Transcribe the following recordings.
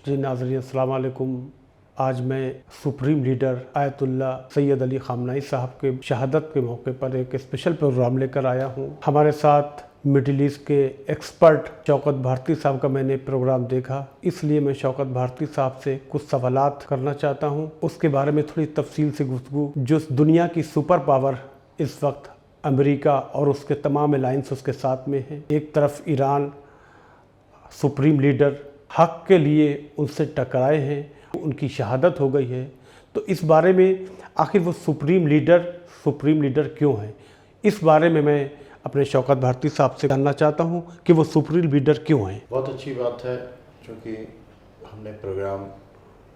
जी नाज़रीन, अस्सलाम वालेकुम। आज मैं supreme leader Ayatollah Sayyed Ali Khamenei साहब के शहादत के मौके पर एक स्पेशल प्रोग्राम लेकर आया हूँ। हमारे साथ मिडिल ईस्ट के एक्सपर्ट शौकत भारती साहब का मैंने प्रोग्राम देखा, इसलिए मैं शौकत भारती साहब से कुछ सवालात करना चाहता हूँ। उसके बारे में थोड़ी तफसील से गुफ्तगू। जो दुनिया की सुपर पावर इस वक्त अमेरिका और उसके तमाम अलायंस उसके साथ में है। एक तरफ ईरान सुप्रीम लीडर हक के लिए उनसे टकराए हैं, उनकी शहादत हो गई है। तो इस बारे में आखिर वो सुप्रीम लीडर क्यों हैं, इस बारे में मैं अपने शौकत भारती साहब से जानना चाहता हूं कि वो सुप्रीम लीडर क्यों हैं। बहुत अच्छी बात है, क्योंकि हमने प्रोग्राम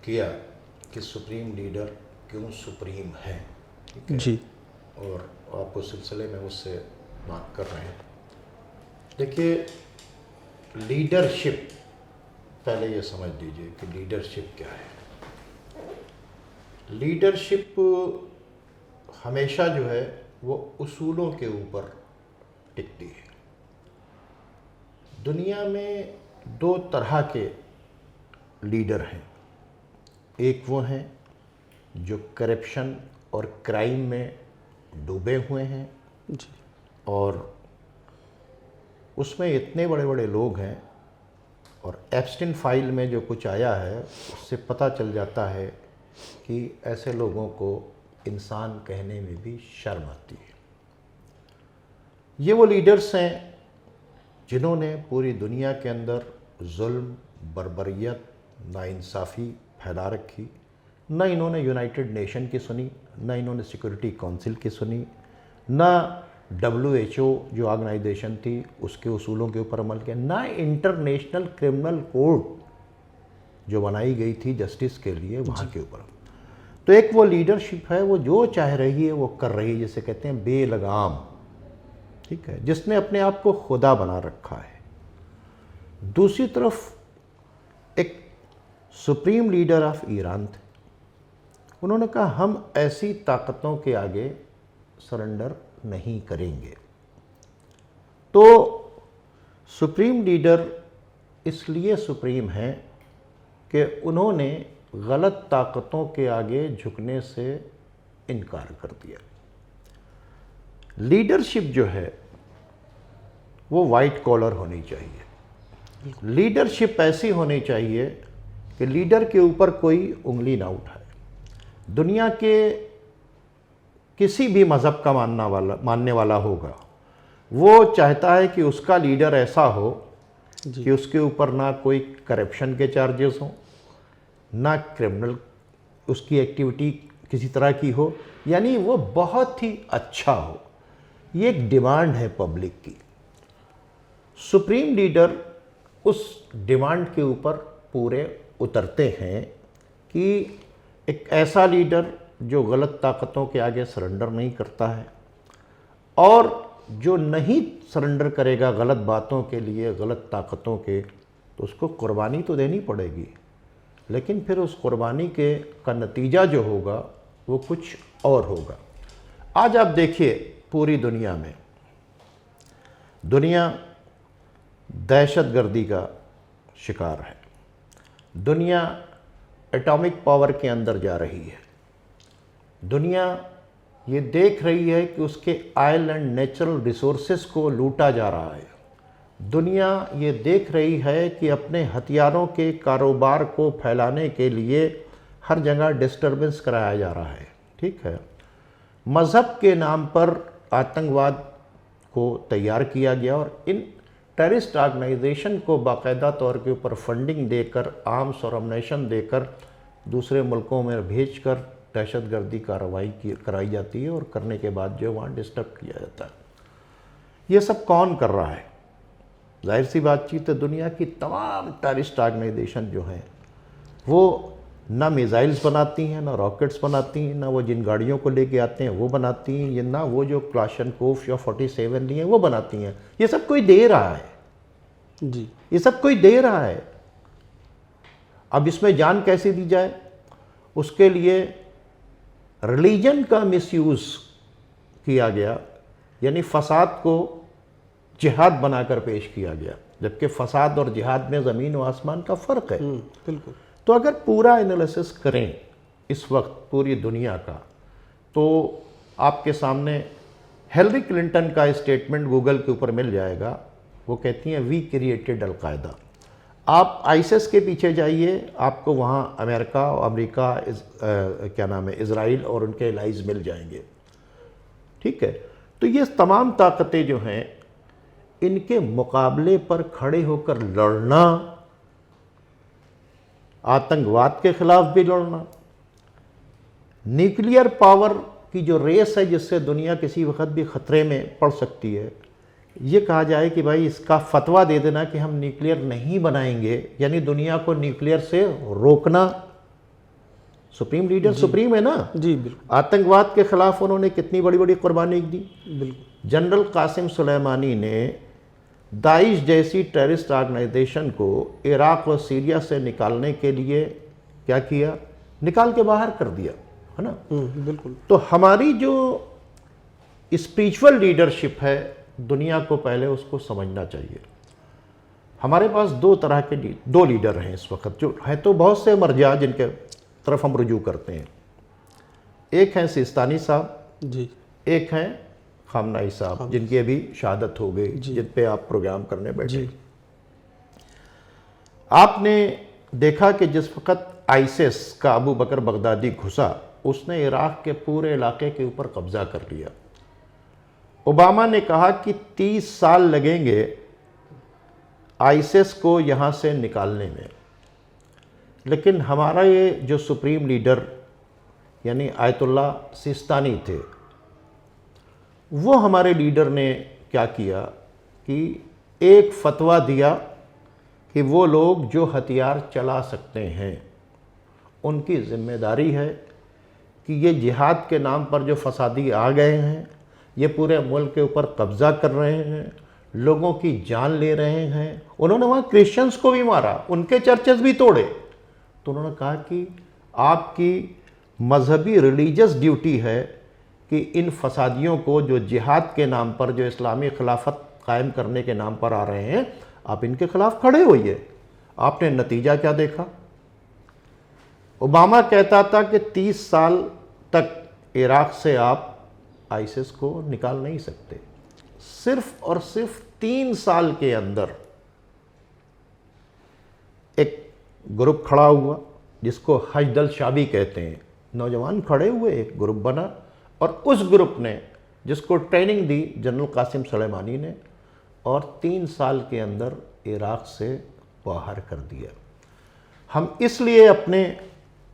किया कि सुप्रीम लीडर क्यों सुप्रीम है, ठीक है जी। और आप उस सिलसिले में मुझसे बात कर रहे हैं। देखिए, लीडरशिप, पहले ये समझ लीजिए कि लीडरशिप क्या है। लीडरशिप हमेशा जो है वो उसूलों के ऊपर टिकती है। दुनिया में दो तरह के लीडर हैं। एक वो हैं जो करप्शन और क्राइम में डूबे हुए हैं जी। और उसमें इतने बड़े बड़े लोग हैं, और एप्स्टीन फाइल में जो कुछ आया है उससे पता चल जाता है कि ऐसे लोगों को इंसान कहने में भी शर्म आती है। ये वो लीडर्स हैं जिन्होंने पूरी दुनिया के अंदर जुल्म, बर्बरियत, नाइंसाफ़ी फैला रखी। न इन्होंने यूनाइटेड नेशन की सुनी, न इन्होंने सिक्योरिटी काउंसिल की सुनी, न WHO जो ऑर्गेनाइजेशन थी उसके उसूलों के ऊपर अमल किया, ना इंटरनेशनल क्रिमिनल कोर्ट जो बनाई गई थी जस्टिस के लिए वहाँ के ऊपर। तो एक वो लीडरशिप है, वो जो चाह रही है वो कर रही है, जिसे कहते हैं बेलगाम, ठीक है, जिसने अपने आप को खुदा बना रखा है। दूसरी तरफ एक सुप्रीम लीडर ऑफ ईरान थे। उन्होंने कहा हम ऐसी ताकतों के आगे सरेंडर नहीं करेंगे। तो सुप्रीम लीडर इसलिए सुप्रीम है कि उन्होंने गलत ताकतों के आगे झुकने से इनकार कर दिया। लीडरशिप जो है वो वाइट कॉलर होनी चाहिए। लीडरशिप ऐसी होनी चाहिए कि लीडर के ऊपर कोई उंगली ना उठाए। दुनिया के किसी भी मज़हब का मानने वाला होगा, वो चाहता है कि उसका लीडर ऐसा हो कि उसके ऊपर ना कोई करप्शन के चार्जेस हों, ना क्रिमिनल उसकी एक्टिविटी किसी तरह की हो, यानी वो बहुत ही अच्छा हो। ये एक डिमांड है पब्लिक की। सुप्रीम लीडर उस डिमांड के ऊपर पूरे उतरते हैं कि एक ऐसा लीडर जो गलत ताकतों के आगे सरेंडर नहीं करता है, और जो नहीं सरेंडर करेगा गलत बातों के लिए, गलत ताकतों के, तो उसको कुर्बानी तो देनी पड़ेगी, लेकिन फिर उस कुर्बानी के का नतीजा जो होगा वो कुछ और होगा। आज आप देखिए, पूरी दुनिया में दुनिया दहशतगर्दी का शिकार है। दुनिया एटॉमिक पावर के अंदर जा रही है। दुनिया ये देख रही है कि उसके ऑयल एंड नेचुरल रिसोर्सेस को लूटा जा रहा है। दुनिया ये देख रही है कि अपने हथियारों के कारोबार को फैलाने के लिए हर जगह डिस्टर्बेंस कराया जा रहा है, ठीक है। मज़हब के नाम पर आतंकवाद को तैयार किया गया और इन टेररिस्ट ऑर्गेनाइजेशन को बाकायदा तौर के ऊपर फंडिंग देकर, आर्म्स और अमनेशन देकर दूसरे मुल्कों में भेजकर दहशतगर्दी कार्रवाई कराई जाती है, और करने के बाद जो वहाँ डिस्टर्ब किया जाता है। ये सब कौन कर रहा है? जाहिर सी बातचीत है, दुनिया की तमाम टेररिस्ट ऑर्गेनाइजेशन जो हैं वो ना मिसाइल्स बनाती हैं, ना रॉकेट्स बनाती हैं, ना वो जिन गाड़ियों को लेके आते हैं वो बनाती हैं, ना वो जो क्लाशनकोफ या 47 लिए हैं वो बनाती हैं। ये सब कोई दे रहा है जी। ये सब कोई दे रहा है। अब इसमें जान कैसे दी जाए, उसके लिए रिलीजन का मिसयूज़ किया गया, यानी फसाद को जिहाद बनाकर पेश किया गया, जबकि फसाद और जिहाद में ज़मीन व आसमान का फ़र्क है। बिल्कुल। तो अगर पूरा एनालिसिस करें इस वक्त पूरी दुनिया का, तो आपके सामने हिलरी क्लिंटन का स्टेटमेंट गूगल के ऊपर मिल जाएगा। वो कहती हैं वी क्रिएटेड अलकायदा। आप आईसिस के पीछे जाइए, आपको वहाँ अमेरिका क्या नाम है, इज़राइल और उनके एलाइज मिल जाएंगे। ठीक है, तो ये तमाम ताकतें जो हैं, इनके मुकाबले पर खड़े होकर लड़ना, आतंकवाद के खिलाफ भी लड़ना, न्यूक्लियर पावर की जो रेस है जिससे दुनिया किसी वक्त भी ख़तरे में पड़ सकती है, ये कहा जाए कि भाई इसका फतवा दे देना कि हम न्यूक्लियर नहीं बनाएंगे, यानी दुनिया को न्यूक्लियर से रोकना। सुप्रीम लीडर सुप्रीम है ना जी, बिल्कुल। आतंकवाद के खिलाफ उन्होंने कितनी बड़ी बड़ी कुर्बानी दी। बिल्कुल। जनरल कासिम सुलेमानी ने दाइश जैसी टेररिस्ट ऑर्गेनाइजेशन को इराक व सीरिया से निकालने के लिए क्या किया, निकाल के बाहर कर दिया, है ना। बिल्कुल। तो हमारी जो स्पिरिचुअल लीडरशिप है, दुनिया को पहले उसको समझना चाहिए। हमारे पास दो तरह के दो लीडर हैं इस वक्त, जो हैं तो बहुत से मरजा जिनके तरफ हम रुजू करते हैं। एक हैं सिस्तानी साहब जी, एक हैं खामनाई साहब, जिनकी अभी शहादत हो गई, जिन पे आप प्रोग्राम करने बैठे। आपने देखा कि जिस वक्त आईसिस का अबू बकर बगदादी घुसा, उसने इराक के पूरे इलाके के ऊपर कब्जा कर लिया। ओबामा ने कहा कि 30 साल लगेंगे आईसिस को यहाँ से निकालने में, लेकिन हमारा ये जो सुप्रीम लीडर यानी आयतुल्ला सिस्तानी थे, वो हमारे लीडर ने क्या किया कि एक फतवा दिया कि वो लोग जो हथियार चला सकते हैं, उनकी जिम्मेदारी है कि ये जिहाद के नाम पर जो फसादी आ गए हैं, ये पूरे मुल्क के ऊपर कब्ज़ा कर रहे हैं, लोगों की जान ले रहे हैं। उन्होंने वहाँ क्रिश्चियंस को भी मारा, उनके चर्चेस भी तोड़े। तो उन्होंने कहा कि आपकी मजहबी रिलीजियस ड्यूटी है कि इन फसादियों को जो जिहाद के नाम पर, जो इस्लामी खिलाफत कायम करने के नाम पर आ रहे हैं, आप इनके खिलाफ खड़े होइए। आपने नतीजा क्या देखा? ओबामा कहता था कि 30 साल तक इराक से आप आईसिस को निकाल नहीं सकते। सिर्फ और सिर्फ 3 साल के अंदर एक ग्रुप खड़ा हुआ जिसको हजदल शाबी कहते हैं, नौजवान खड़े हुए, एक ग्रुप बना, और उस ग्रुप ने, जिसको ट्रेनिंग दी जनरल कासिम सुलेमानी ने, और 3 साल के अंदर इराक से बाहर कर दिया। हम इसलिए अपने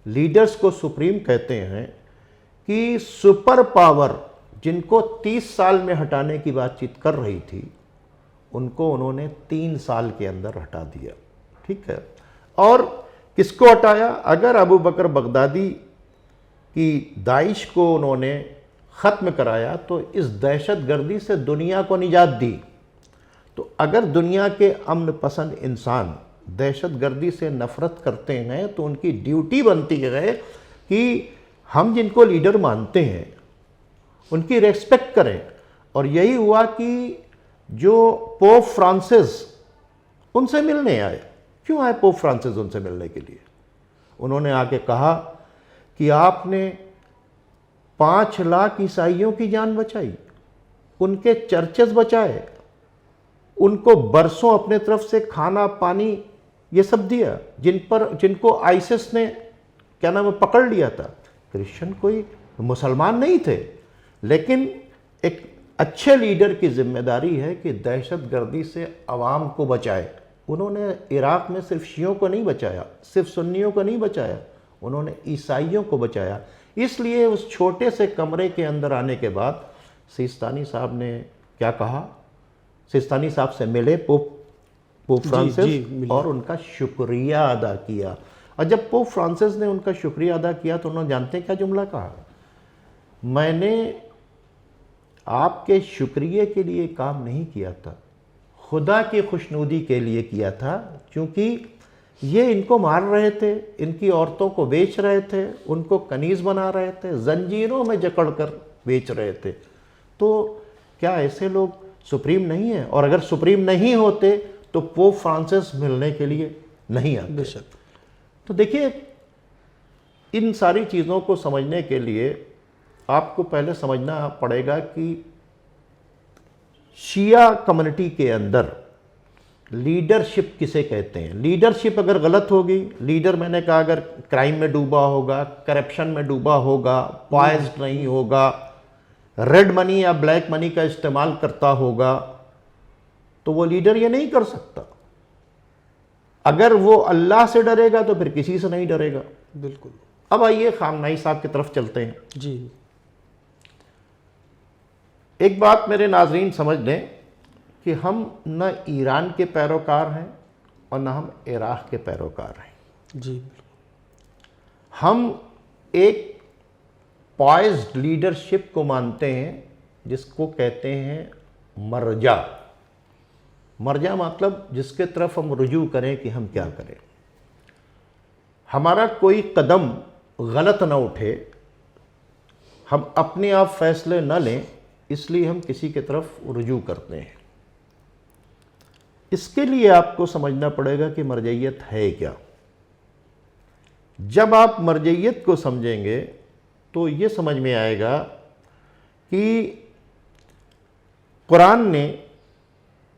लीडर्स को सुप्रीम कहते हैं कि सुपर पावर जिनको 30 साल में हटाने की बातचीत कर रही थी, उनको उन्होंने 3 साल के अंदर हटा दिया। ठीक है, और किसको हटाया? अगर अबू बकर बगदादी कि दाइश को उन्होंने ख़त्म कराया तो इस दहशतगर्दी से दुनिया को निजात दी। तो अगर दुनिया के अमन पसंद इंसान दहशतगर्दी से नफ़रत करते हैं, तो उनकी ड्यूटी बनती है कि हम जिनको लीडर मानते हैं उनकी रेस्पेक्ट करें। और यही हुआ कि जो पोप फ्रांसिस उनसे मिलने आए। क्यों आए पोप फ्रांसिस उनसे मिलने के लिए? उन्होंने आके कहा कि आपने 5 लाख ईसाइयों की जान बचाई, उनके चर्चेस बचाए, उनको बरसों अपने तरफ से खाना पानी ये सब दिया, जिनको आईसिस ने क्या नाम है पकड़ लिया था। क्रिश्चियन कोई मुसलमान नहीं थे, लेकिन एक अच्छे लीडर की जिम्मेदारी है कि दहशतगर्दी से अवाम को बचाए। उन्होंने इराक में सिर्फ शियों को नहीं बचाया, सिर्फ सुन्नियों को नहीं बचाया, उन्होंने ईसाइयों को बचाया। इसलिए उस छोटे से कमरे के अंदर आने के बाद सिस्तानी साहब ने क्या कहा? सिस्तानी साहब से मिले पोप फ्रांसिस और उनका शुक्रिया अदा किया। और जब पोप फ्रांसिस ने उनका शुक्रिया अदा किया तो उन्होंने जानते हैं क्या जुमला कहा? मैंने आपके शुक्रिया के लिए काम नहीं किया था, खुदा की खुशनुदी के लिए किया था, क्योंकि ये इनको मार रहे थे, इनकी औरतों को बेच रहे थे, उनको कनीज़ बना रहे थे, जंजीरों में जकड़ कर बेच रहे थे। तो क्या ऐसे लोग सुप्रीम नहीं है, और अगर सुप्रीम नहीं होते तो पोप फ्रांसिस मिलने के लिए नहीं आते। बेशक। तो देखिए, इन सारी चीज़ों को समझने के लिए आपको पहले समझना पड़ेगा कि शिया कम्युनिटी के अंदर लीडरशिप किसे कहते हैं। लीडरशिप अगर गलत होगी, लीडर मैंने कहा अगर क्राइम में डूबा होगा, करप्शन में डूबा होगा, पॉइज्ड नहीं होगा, रेड मनी या ब्लैक मनी का इस्तेमाल करता होगा, तो वो लीडर ये नहीं कर सकता। अगर वो अल्लाह से डरेगा तो फिर किसी से नहीं डरेगा। बिल्कुल। अब आइए खामनाई साहब की तरफ चलते हैं। जी। एक बात मेरे नाजरीन समझ लें कि हम न ईरान के पैरोकार हैं और न हम इराक के पैरोकार हैं। जी। हम एक पॉइज्ड लीडरशिप को मानते हैं जिसको कहते हैं मर्जा। मर्जा मतलब जिसके तरफ हम रुजू करें कि हम क्या करें। हमारा कोई कदम गलत ना उठे, हम अपने आप फैसले न लें, इसलिए हम किसी की तरफ रुजू करते हैं। इसके लिए आपको समझना पड़ेगा कि मरजइयत है क्या। जब आप मरजइयत को समझेंगे तो ये समझ में आएगा कि कुरान ने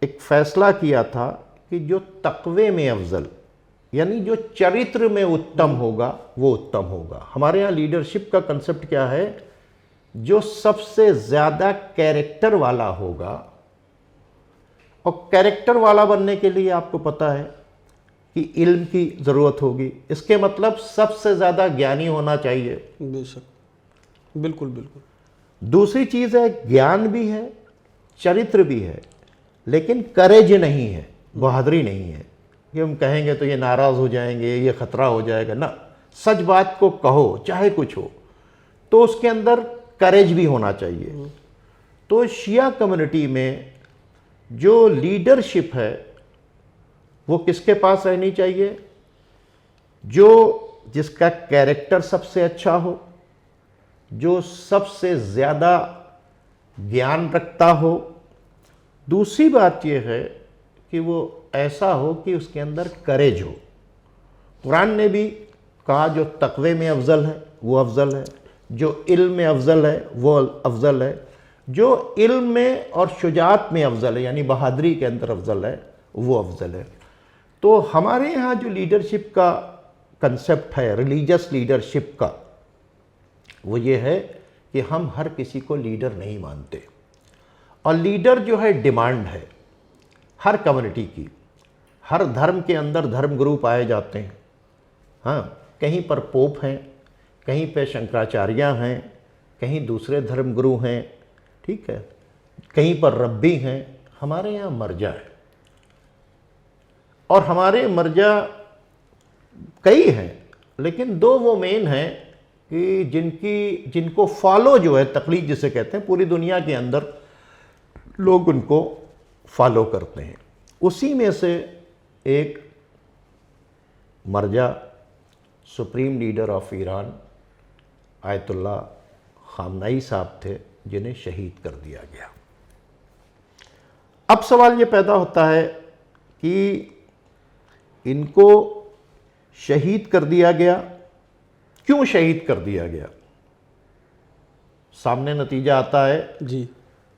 एक फैसला किया था कि जो तक़वे में अफजल, यानी जो चरित्र में उत्तम होगा वो उत्तम होगा। हमारे यहाँ लीडरशिप का कंसेप्ट क्या है, जो सबसे ज़्यादा कैरेक्टर वाला होगा। और कैरेक्टर वाला बनने के लिए आपको पता है कि इल्म की ज़रूरत होगी। इसके मतलब सबसे ज़्यादा ज्ञानी होना चाहिए। बेशक। बिल्कुल बिल्कुल। दूसरी चीज़ है, ज्ञान भी है, चरित्र भी है, लेकिन करेज नहीं है, बहादुरी नहीं है कि हम कहेंगे तो ये नाराज़ हो जाएंगे, ये ख़तरा हो जाएगा ना। सच बात को कहो चाहे कुछ हो, तो उसके अंदर करेज भी होना चाहिए। तो शिया कम्युनिटी में जो लीडरशिप है वो किसके पास रहनी चाहिए, जो जिसका कैरेक्टर सबसे अच्छा हो, जो सबसे ज़्यादा ज्ञान रखता हो। दूसरी बात यह है कि वो ऐसा हो कि उसके अंदर करेज हो। कुरान ने भी कहा जो तक़वे में अफजल है वो अफजल है, जो इल्म में अफजल है वो अफजल है, जो इल्म में और शुजात में अफजल है यानी बहादुरी के अंदर अफजल है वो अफजल है। तो हमारे यहाँ जो लीडरशिप का कंसेप्ट है, रिलीजियस लीडरशिप का, वो ये है कि हम हर किसी को लीडर नहीं मानते। और लीडर जो है डिमांड है हर कम्युनिटी की। हर धर्म के अंदर धर्म गुरु पाए जाते हैं। हाँ, कहीं पर पोप हैं, कहीं पे शंकराचार्य हैं, कहीं दूसरे धर्म गुरु हैं, ठीक है, कहीं पर रब्बी हैं। हमारे यहाँ मर्जा है, और हमारे मर्जा कई हैं, लेकिन दो वो मेन हैं कि जिनको फॉलो जो है, तकलीद जिसे कहते हैं, पूरी दुनिया के अंदर लोग उनको फॉलो करते हैं। उसी में से एक मर्जा supreme leader of Iran Ayatollah Khamenei साहब थे, जिन्हें शहीद कर दिया गया। अब सवाल ये पैदा होता है कि इनको शहीद कर दिया गया, क्यों शहीद कर दिया गया। सामने नतीजा आता है जी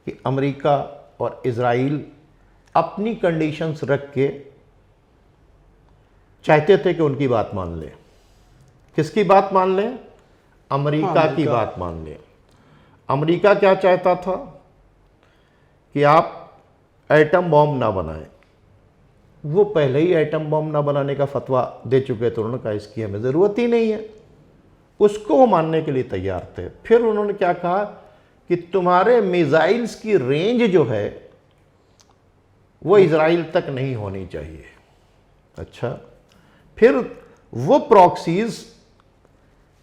कि अमेरिका और इजराइल अपनी कंडीशंस रख के चाहते थे कि उनकी बात मान लें। किसकी बात मान लें? अमेरिका की बात मान लें। अमेरिका क्या चाहता था कि आप एटम बॉम्ब ना बनाएं। वो पहले ही एटम बॉम्ब ना बनाने का फतवा दे चुके थे। उन्होंने कहा इसकी हमें ज़रूरत ही नहीं है। उसको वो मानने के लिए तैयार थे। फिर उन्होंने क्या कहा कि तुम्हारे मिसाइल्स की रेंज जो है वो इजराइल तक नहीं होनी चाहिए। अच्छा, फिर वो प्रॉक्सीज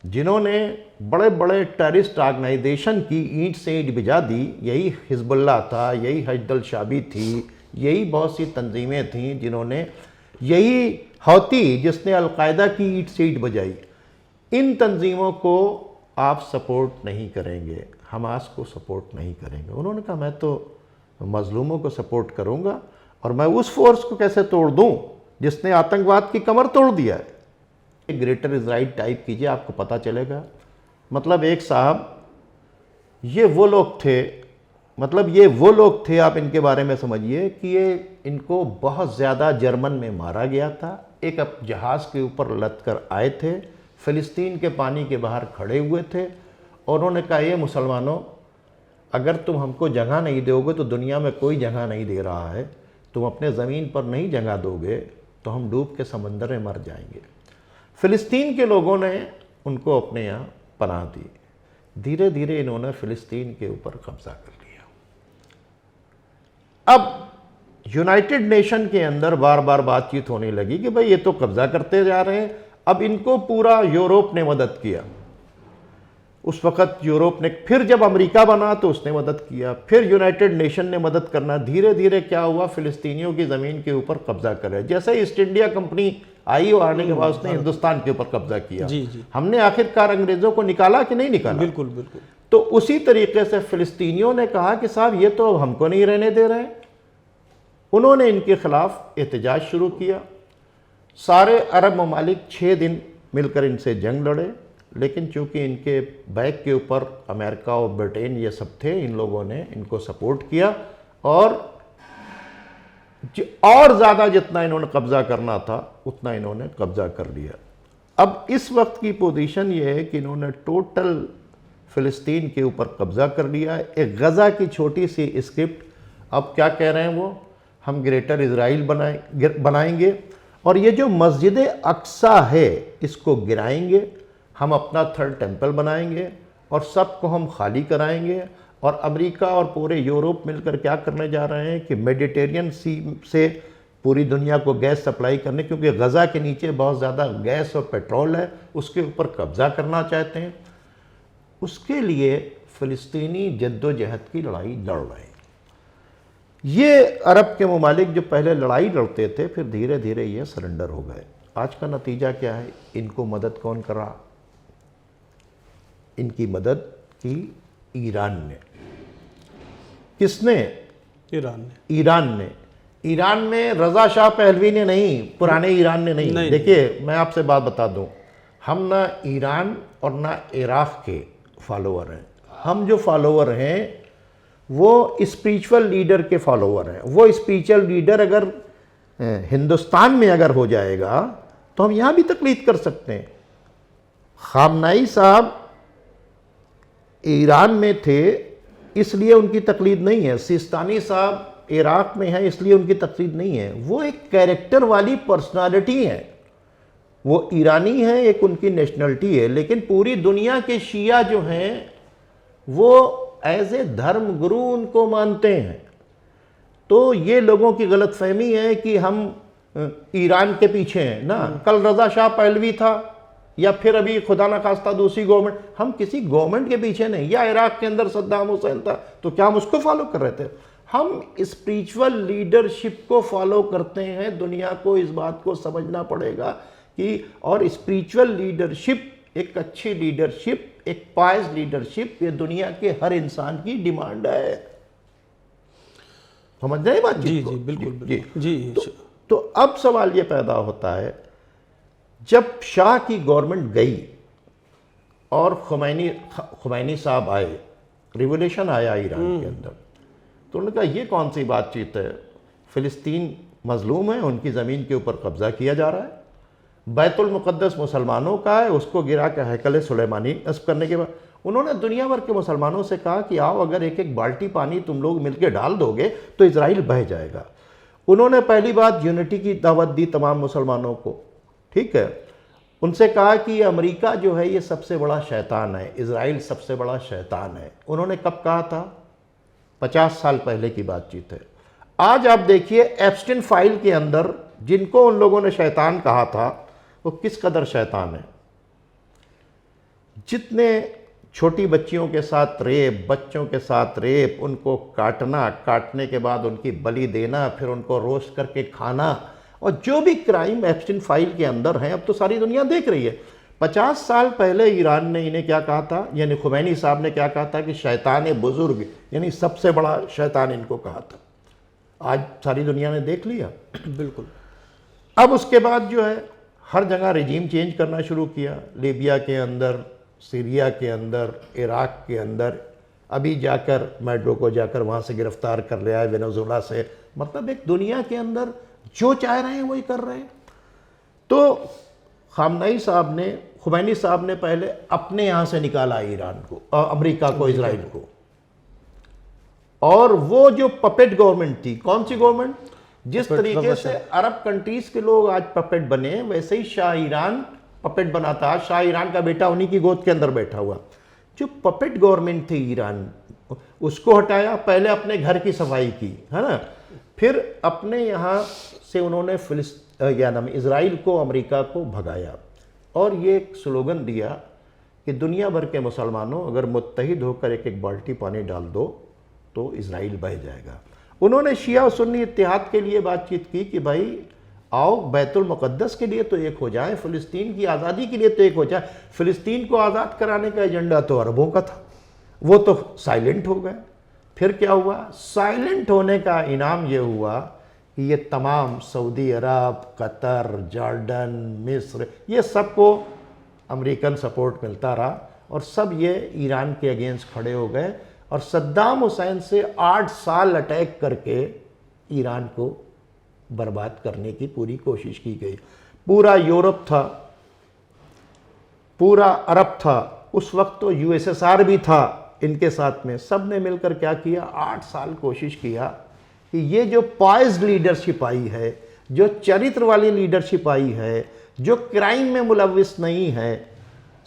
जिन्होंने बड़े बड़े टेररिस्ट ऑर्गेनाइजेशन की ईंट से ईंट भिजा दी, यही हिजबुल्लाह था, यही हजदल शाबी थी, यही बहुत सी तंजीमें थीं जिन्होंने, यही हौती जिसने अलकायदा की ईंट से ईंट बजाई। इन तंजीमों को आप सपोर्ट नहीं करेंगे, हमास को सपोर्ट नहीं करेंगे। उन्होंने कहा मैं तो मजलूमों को सपोर्ट करूँगा, और मैं उस फोर्स को कैसे तोड़ दूँ जिसने आतंकवाद की कमर तोड़ दिया है। ग्रेटर इजराइल टाइप कीजिए, आपको पता चलेगा। मतलब एक साहब, ये वो लोग थे, आप इनके बारे में समझिए कि ये इनको बहुत ज़्यादा जर्मन में मारा गया था। एक जहाज़ के ऊपर लद कर आए थे, फ़िलिस्तीन के पानी के बाहर खड़े हुए थे, और उन्होंने कहा, ये मुसलमानों, अगर तुम हमको जगह नहीं दोगे तो दुनिया में कोई जगह नहीं दे रहा है, तुम अपने ज़मीन पर नहीं जगह दोगे तो हम डूब के समंदर में मर जाएंगे। फ़िलिस्तीन के लोगों ने उनको अपने यहाँ पनाह दी। धीरे धीरे इन्होंने फ़िलिस्तीन के ऊपर कब्जा कर लिया। अब यूनाइटेड नेशन के अंदर बार बार बातचीत होने लगी कि भाई ये तो कब्जा करते जा रहे हैं। अब इनको पूरा यूरोप ने मदद किया। उस वक़्त यूरोप ने, फिर जब अमेरिका बना तो उसने मदद किया, फिर यूनाइटेड नेशन ने मदद करना। धीरे धीरे क्या हुआ, फ़िलिस्तीनियों की ज़मीन के ऊपर कब्जा करे। जैसे ईस्ट इंडिया कंपनी आई और आने के बाद उसने हिंदुस्तान के ऊपर कब्जा किया। जी। हमने आखिरकार अंग्रेज़ों को निकाला कि नहीं निकाला? बिल्कुल बिल्कुल। तो उसी तरीके से फ़िलिस्तीनियों ने कहा कि साहब ये तो हमको नहीं रहने दे रहे हैं। उन्होंने इनके खिलाफ एहतजाज शुरू किया। सारे अरब ममालिक 6 दिन मिलकर इनसे जंग लड़े, लेकिन चूंकि इनके बैक के ऊपर अमेरिका और ब्रिटेन ये सब थे, इन लोगों ने इनको सपोर्ट किया, और ज़्यादा जितना इन्होंने कब्जा करना था उतना इन्होंने कब्जा कर लिया। अब इस वक्त की पोजीशन ये है कि इन्होंने टोटल फ़िलिस्तीन के ऊपर कब्जा कर लिया है। एक गज़ा की छोटी सी स्क्रिप्ट, अब क्या कह रहे हैं वो, हम ग्रेटर इजराइल बनाएंगे, और ये जो मस्जिद अक्सा है इसको गिराएंगे, हम अपना 3rd टेम्पल बनाएंगे, और सबको हम खाली कराएंगे। और अमेरिका और पूरे यूरोप मिलकर क्या करने जा रहे हैं कि मेडिटेरियन सी से पूरी दुनिया को गैस सप्लाई करने, क्योंकि गज़ा के नीचे बहुत ज़्यादा गैस और पेट्रोल है, उसके ऊपर कब्ज़ा करना चाहते हैं। उसके लिए फ़िलिस्तीनी जद्दोजहद की लड़ाई लड़ रहे हैं। ये अरब के ममालिक जो पहले लड़ाई लड़ते थे, फिर धीरे धीरे ये सरेंडर हो गए। आज का नतीजा क्या है? इनको मदद कौन कर रहा? इनकी मदद की ईरान ने। किसने? ईरान ने। ईरान में रज़ा शाह पहलवी ने नहीं, पुराने ईरान ने नहीं। देखिए, मैं आपसे बात बता दूं, हम ना ईरान और ना इराक़ के फॉलोअर हैं। हम जो फॉलोअर हैं वो स्पिरिचुअल लीडर के फॉलोअर हैं। वो स्पिरिचुअल लीडर अगर हिंदुस्तान में अगर हो जाएगा तो हम यहाँ भी तकलीद कर सकते हैं। खामनाई साहब ईरान में थे इसलिए उनकी तकलीद नहीं है, सिस्तानी साहब इराक़ में है इसलिए उनकी तकलीद नहीं है। वो एक कैरेक्टर वाली पर्सनालिटी है, वो ईरानी है, एक उनकी नेशनलिटी है। लेकिन पूरी दुनिया के शिया जो हैं वो एज ए धर्म गुरु उनको मानते हैं। तो ये लोगों की गलतफहमी है कि हम ईरान के पीछे हैं ना। कल रज़ा शाह पहलवी था, या फिर अभी खुदा न खास्ता दूसरी गवर्नमेंट, हम किसी गवर्नमेंट के पीछे नहीं। या इराक़ के अंदर सद्दाम हुसैन था तो क्या हम उसको फॉलो कर रहे थे? हम स्पिरिचुअल लीडरशिप को फॉलो करते हैं। दुनिया को इस बात को समझना पड़ेगा कि, और स्पिरिचुअल लीडरशिप, एक अच्छी लीडरशिप, एक पायस लीडरशिप, ये दुनिया के हर इंसान की डिमांड है। समझ रहे बात? जी जी बिल्कुल जी। तो अब सवाल ये पैदा होता है, जब शाह की गवर्नमेंट गई और खुमैनी साहब आए, रिवोल्यूशन आया ईरान के अंदर, तो उन्होंने कहा ये कौन सी बातचीत है? फ़िलिस्तीन मजलूम है, उनकी ज़मीन के ऊपर कब्ज़ा किया जा रहा है, बैतुल मुक़द्दस मुसलमानों का है, उसको गिरा के हैकल सुलेमानी नस्ब करने के बाद उन्होंने दुनिया भर के मुसलमानों से कहा कि आओ, अगर एक एक बाल्टी पानी तुम लोग मिलकर डाल दोगे तो इजराइल बह जाएगा। उन्होंने पहली बात यूनिटी की दावत दी तमाम मुसलमानों को, ठीक है। उनसे कहा कि अमेरिका जो है ये सबसे बड़ा शैतान है, इजराइल सबसे बड़ा शैतान है। उन्होंने कब कहा था? 50 साल पहले की बातचीत है। आज आप देखिए एप्स्टीन फाइल के अंदर जिनको उन लोगों ने शैतान कहा था वो किस कदर शैतान है। जितने छोटी बच्चियों के साथ रेप, बच्चों के साथ रेप, उनको काटना, काटने के बाद उनकी बलि देना, फिर उनको रोस्ट करके खाना, और जो भी क्राइम एप्स्टीन फाइल के अंदर हैं, अब तो सारी दुनिया देख रही है। 50 साल पहले ईरान ने इन्हें क्या कहा था, यानी खुमैनी साहब ने क्या कहा था कि शैतान बुजुर्ग, यानी सबसे बड़ा शैतान इनको कहा था। आज सारी दुनिया ने देख लिया। बिल्कुल। अब उसके बाद जो है हर जगह रिजीम चेंज करना शुरू किया, लीबिया के अंदर, सीरिया के अंदर, इराक के अंदर, अभी जाकर मैड्रो को जाकर वहाँ से गिरफ्तार कर लिया है, वेनेजुएला से। मतलब एक दुनिया के अंदर जो चाह रहे हैं वही कर रहे हैं। तो खुमैनी साहब ने पहले अपने यहाँ से निकाला ईरान को, अमेरिका को, इजराइल को। और वो जो पपेट गवर्नमेंट थी, कौन सी गवर्नमेंट, जिस तरीके से अरब कंट्रीज के लोग आज पपेट बने, वैसे ही शाह ईरान पपेट बना था। शाह ईरान का बेटा उन्हीं की गोद के अंदर बैठा हुआ। जो पपेट गवर्नमेंट थी ईरान, उसको हटाया, पहले अपने घर की सफाई की, है ना, फिर अपने यहाँ से उन्होंने इजराइल को, अमेरिका को भगाया और ये एक स्लोगन दिया कि दुनिया भर के मुसलमानों, अगर मुत्तहिद होकर एक एक बाल्टी पानी डाल दो तो इजराइल बह जाएगा। उन्होंने शिया और सुन्नी इत्तेहाद के लिए बातचीत की कि भाई आओ बैतुल मुक़द्दस के लिए तो एक हो जाए, फ़िलिस्तीन की आज़ादी के लिए तो एक हो जाए। फ़िलिस्तीन को आज़ाद कराने का एजेंडा तो अरबों का था, वो तो साइलेंट हो गए। फिर क्या हुआ, साइलेंट होने का इनाम ये हुआ कि ये तमाम सऊदी अरब, कतर, जॉर्डन, मिस्र, ये सबको अमेरिकन सपोर्ट मिलता रहा और सब ये ईरान के अगेंस्ट खड़े हो गए और सद्दाम हुसैन से 8 साल अटैक करके ईरान को बर्बाद करने की पूरी कोशिश की गई। पूरा यूरोप था, पूरा अरब था, उस वक्त तो यूएसएसआर भी था इनके साथ में। सब ने मिलकर क्या किया, 8 साल कोशिश किया कि ये जो पॉइज्ड लीडरशिप आई है, जो चरित्र वाली लीडरशिप आई है, जो क्राइम में मुलविस नहीं है,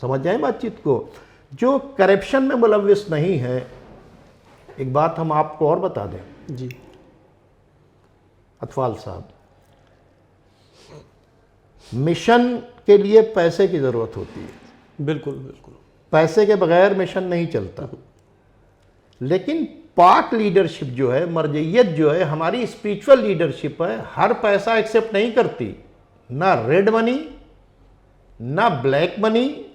समझ जाए बातचीत को, जो करप्शन में मुलविस नहीं है। एक बात हम आपको और बता दें जी अतफाल साहब, मिशन के लिए पैसे की ज़रूरत होती है। बिल्कुल बिल्कुल। पैसे के बगैर मिशन नहीं चलता। लेकिन पाक लीडरशिप जो है, मरजइयत जो है, हमारी स्पिरिचुअल लीडरशिप है, हर पैसा एक्सेप्ट नहीं करती। ना रेड मनी, ना ब्लैक मनी,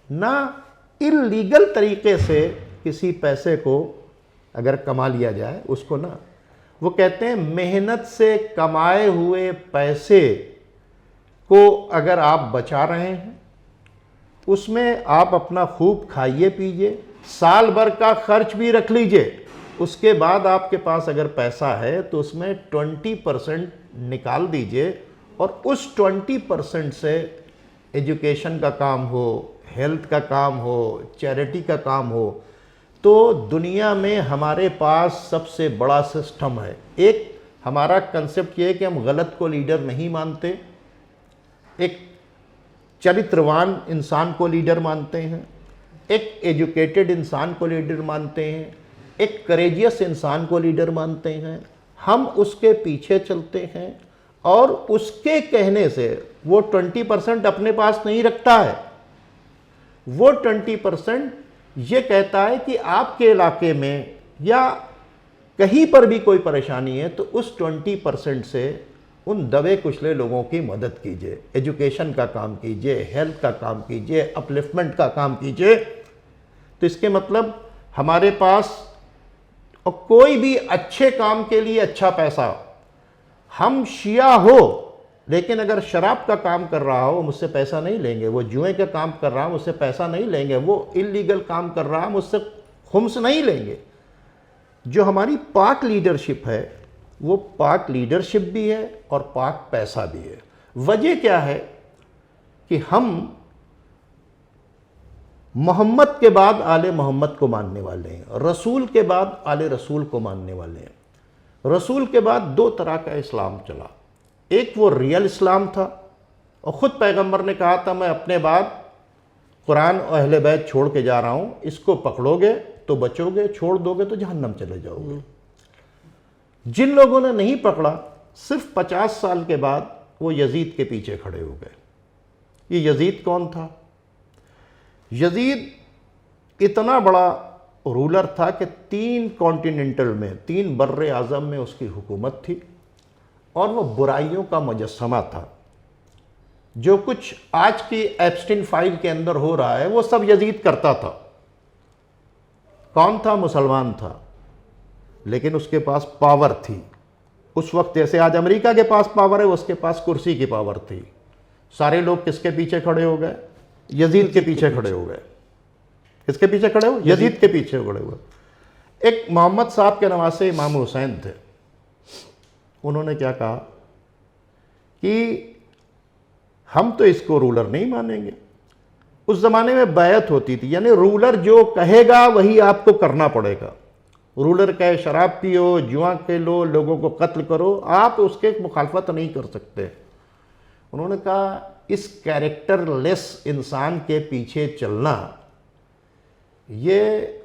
ना इलीगल तरीके से किसी पैसे को अगर कमा लिया जाए उसको ना। वो कहते हैं मेहनत से कमाए हुए पैसे को अगर आप बचा रहे हैं, उसमें आप अपना खूब खाइए पीजिए, साल भर का खर्च भी रख लीजिए। उसके बाद आपके पास अगर पैसा है तो उसमें 20% निकाल दीजिए और उस 20% से एजुकेशन का काम हो, हेल्थ का काम हो, चैरिटी का काम हो। तो दुनिया में हमारे पास सबसे बड़ा सिस्टम है। एक हमारा कंसेप्ट ये है कि हम गलत को लीडर नहीं मानते, एक चरित्रवान इंसान को लीडर मानते हैं, एक एजुकेटेड इंसान को लीडर मानते हैं, एक करेजियस इंसान को लीडर मानते हैं। हम उसके पीछे चलते हैं और उसके कहने से वो 20% अपने पास नहीं रखता है। वो 20% ये कहता है कि आपके इलाके में या कहीं पर भी कोई परेशानी है तो उस 20% से उन दबे कुचले लोगों की मदद कीजिए, एजुकेशन का काम कीजिए, हेल्थ का काम कीजिए, अपलिफ्टमेंट का काम कीजिए। तो इसके मतलब हमारे पास और कोई भी अच्छे काम के लिए अच्छा पैसा, हम शिया हो लेकिन अगर शराब का काम कर रहा हो मुझसे पैसा नहीं लेंगे, वो जुए का काम कर रहा हो मुझसे पैसा नहीं लेंगे, वो इलीगल काम कर रहा है मुझसे खुम्स नहीं लेंगे। जो हमारी पाक लीडरशिप है वो पाक लीडरशिप भी है और पाक पैसा भी है। वजह क्या है कि हम मोहम्मद के बाद आले मोहम्मद को मानने वाले हैं, रसूल के बाद आले रसूल को मानने वाले हैं। रसूल के बाद 2 तरह का इस्लाम चला, एक वो रियल इस्लाम था और ख़ुद पैगंबर ने कहा था मैं अपने बाद कुरान और अहले बैत छोड़ के जा रहा हूँ, इसको पकड़ोगे तो बचोगे, छोड़ दोगे तो जहन्नम चले जाओगे। जिन लोगों ने नहीं पकड़ा, सिर्फ 50 साल के बाद वो यजीद के पीछे खड़े हो गए। ये यजीद कौन था? यजीद इतना बड़ा रूलर था कि 3 कॉन्टिनेंटल में, 3 बर्रे आज़म में उसकी हुकूमत थी और वो बुराइयों का मुजस्समा था। जो कुछ आज की एप्स्टीन फाइल के अंदर हो रहा है वो सब यजीद करता था। कौन था? मुसलमान था, लेकिन उसके पास पावर थी। उस वक्त जैसे आज अमेरिका के पास पावर है, उसके पास कुर्सी की पावर थी। सारे लोग किसके पीछे खड़े हो गए? यजीद के पीछे खड़े हो गए। किसके पीछे खड़े हो? यजीद के पीछे खड़े हुए। एक मोहम्मद साहब के नवासे इमाम हुसैन थे। उन्होंने क्या कहा कि हम तो इसको रूलर नहीं मानेंगे। उस जमाने में बैत होती थी, यानी रूलर जो कहेगा वही आपको करना पड़ेगा। रूलर कहे शराब पियो, जुआ खेलो, लोगों को कत्ल करो, आप उसके मुखालफत नहीं कर सकते। उन्होंने कहा इस कैरेक्टरलेस इंसान के पीछे चलना ये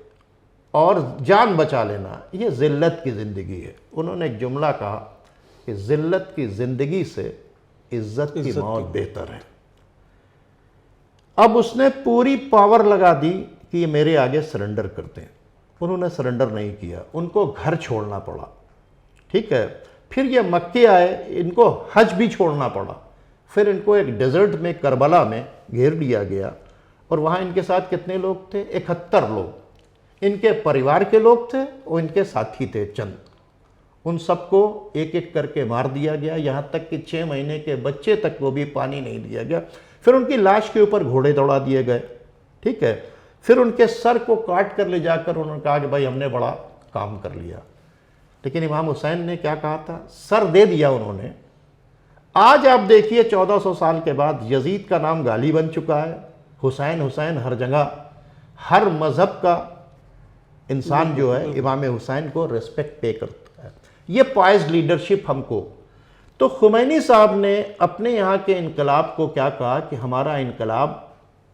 और जान बचा लेना, ये जिल्लत की ज़िंदगी है। उन्होंने एक जुमला कहा कि जिल्लत की ज़िंदगी से इज्जत की मौत बेहतर है। अब उसने पूरी पावर लगा दी कि ये मेरे आगे सरेंडर करते हैं। उन्होंने सरेंडर नहीं किया, उनको घर छोड़ना पड़ा। ठीक है, फिर ये मक्के आए, इनको हज भी छोड़ना पड़ा। फिर इनको एक डेजर्ट में करबला में घेर लिया गया और वहाँ इनके साथ कितने लोग थे? 71 लोग। इनके परिवार के लोग थे और इनके साथी थे चंद। उन सबको एक एक करके मार दिया गया, यहाँ तक कि 6 महीने के बच्चे तक को भी पानी नहीं दिया गया। फिर उनकी लाश के ऊपर घोड़े दौड़ा दिए गए। ठीक है, फिर उनके सर को काट कर ले जाकर उन्होंने कहा कि भाई हमने बड़ा काम कर लिया। लेकिन इमाम हुसैन ने क्या कहा था? सर दे दिया उन्होंने। आज आप देखिए 1400 साल के बाद यजीद का नाम गाली बन चुका है। हुसैन हुसैन हर जगह, हर मज़हब का इंसान जो है इमाम हुसैन को रिस्पेक्ट पे करता है। ये पॉइज लीडरशिप हमको। तो खुमैनी साहब ने अपने यहाँ के इनकलाब को क्या कहा कि हमारा इनकलाब